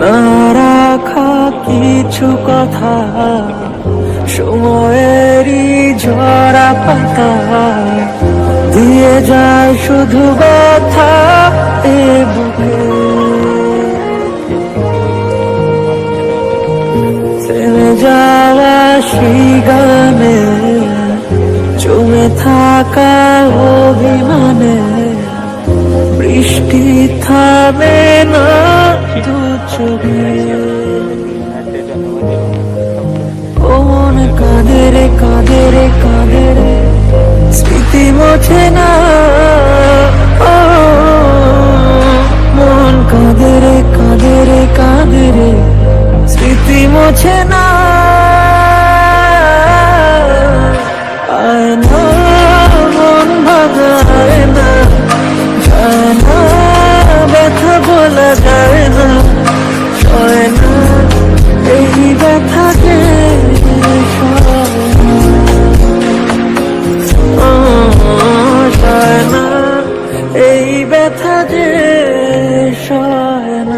না রাখা কিছু কথা সময়েরই ঝরা পাতা দিয়ে যায় শুধু ব্যথা এ বুকে। থেমে যাওয়া সেই গানে জমে থাকা অভিমানে বৃষ্টি থামে না দু চোখে। ও মন কাঁদে রে কাঁদে রে কাঁদে রে স্মৃতি মোছে না। ও মন কাঁদে রে কাঁদে রে কাঁদে রে স্মৃতি মোছে না। আয় না মন ভাঙায় না, যায় না ব্যথা বলা যায় না, সয় না এই ব্যথাকে সয় না এই ব্যথা যে সয় না।